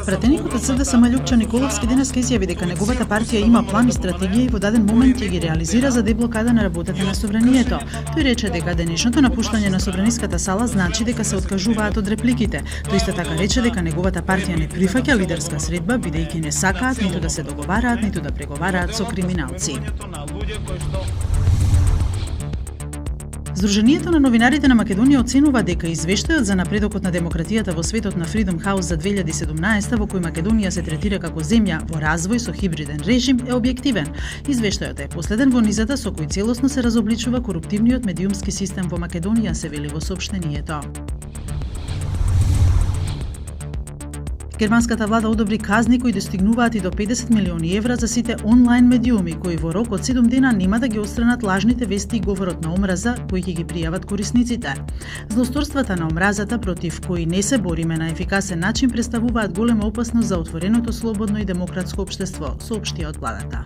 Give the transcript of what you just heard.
Пратеникот од СДСМ Љупчо Николовски денеска изјави дека неговата партија има план и стратегија и во даден момент ќе ги реализира за деблокада на работата на собранието. Тој рече дека денешното напуштање на собраниската сала значи дека се откажуваат од репликите. Тој исто така рече дека неговата партија не прифаќа лидерска средба бидејќи не сакаат ниту да се договараат, ниту да преговараат со криминалци. Сдруженијето на новинарите на Македонија оценува дека извештајот за напредокот на демократијата во светот на Freedom House за 2017 во кој Македонија се третира како земја во развој со хибриден режим е објективен. Извештајот е последен во низата со кој целосно се разобличува коруптивниот медиумски систем во Македонија, се вели во соопштението. Германската влада одобри казни кои достигнуваат и до 50 милиони евра за сите онлайн медиуми кои во рок од 7 дена нема да ги отстранат лажните вести и говорот на омраза кои ќе ги пријават корисниците. Злосторствата на омразата против кои не се бориме на ефикасен начин представуваат голема опасност за отвореното, слободно и демократско општество, соопштија од владата.